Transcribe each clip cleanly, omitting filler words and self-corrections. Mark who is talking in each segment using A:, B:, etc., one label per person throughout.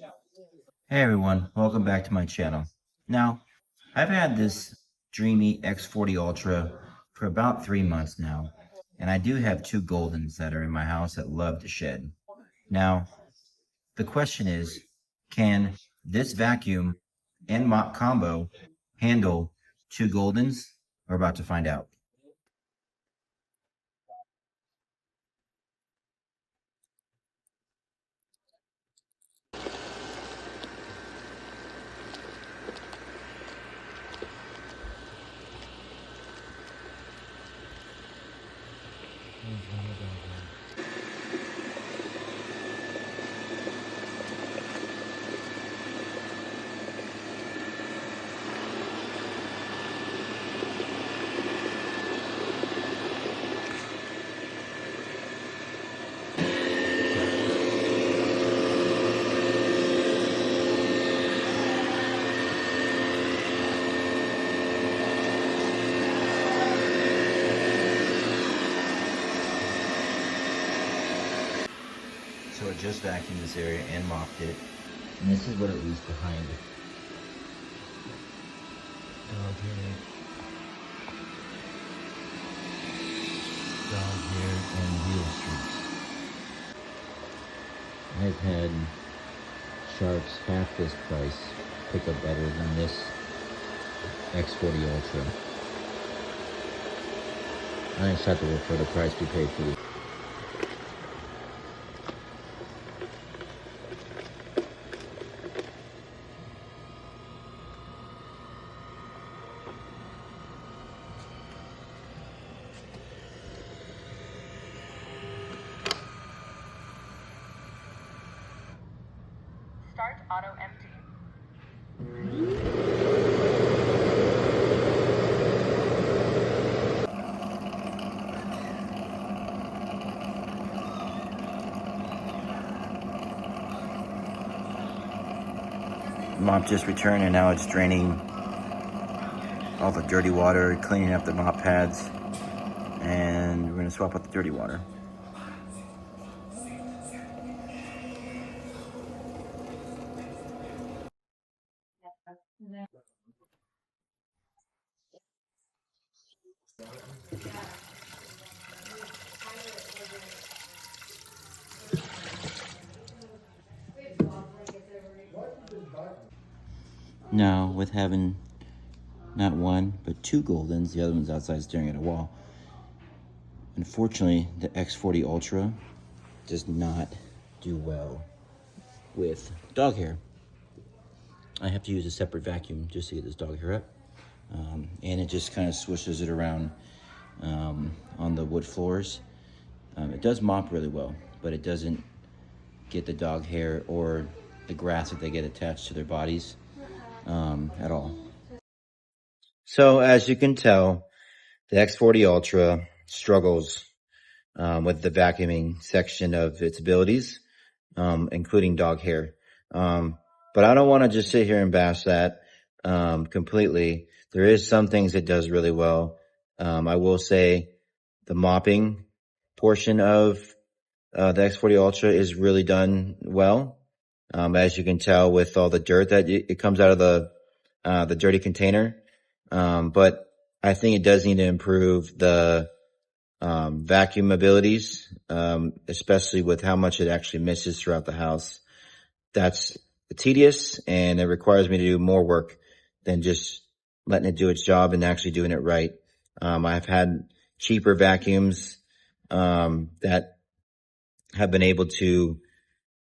A: Hey everyone, welcome back to my channel. Now, I've had this Dreame X40 Ultra for about 3 months now, and I do have two Goldens that are in my house that love to shed. Now, the question is, can this vacuum and mop combo handle two Goldens? We're about to find out. So it just vacuumed this area and mopped it, and this is what it leaves behind. Dog hair, and wheel streaks. I've had Sharks half this price pick up better than this X40 Ultra. Unacceptable for the price we paid for this.
B: Start auto empty.
A: Mop just returned and now it's draining all the dirty water, cleaning up the mop pads, and we're gonna swap out the dirty water. Now, with having not one, but two Goldens, the other one's outside staring at a wall, unfortunately, the X40 Ultra does not do well with dog hair. I have to use a separate vacuum just to get this dog hair up. And it just kind of swishes it around on the wood floors. It does mop really well, but it doesn't get the dog hair or the grass that they get attached to their bodies at all. So as you can tell, the X40 Ultra struggles with the vacuuming section of its abilities, including dog hair. But I don't want to just sit here and bash that completely. There is some things it does really well. I will say the mopping portion of the X40 Ultra is really done well. As you can tell with all the dirt that it comes out of the dirty container. But I think it does need to improve the vacuum abilities, especially with how much it actually misses throughout the house. That's tedious, and it requires me to do more work than just letting it do its job and actually doing it right. I've had cheaper vacuums that have been able to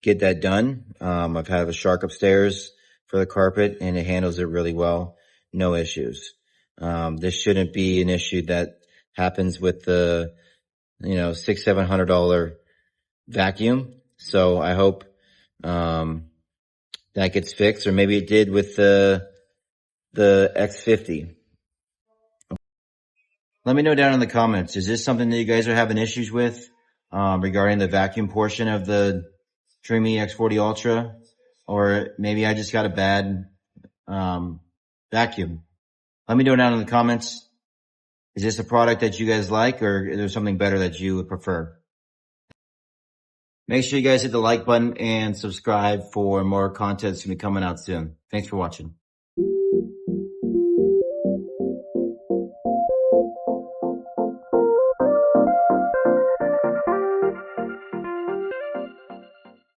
A: get that done. I've had a Shark upstairs for the carpet, and it handles it really well. No issues. This shouldn't be an issue that happens with the, $600-700 vacuum. So I hope, that gets fixed, or maybe it did with the X50. Let me know down in the comments. Is this something that you guys are having issues with, regarding the vacuum portion of the Dreame X40 Ultra? Or maybe I just got a bad, vacuum. Let me know down in the comments. Is this a product that you guys like, or is there something better that you would prefer? Make sure you guys hit the like button and subscribe for more content that's going to be coming out soon. Thanks for watching.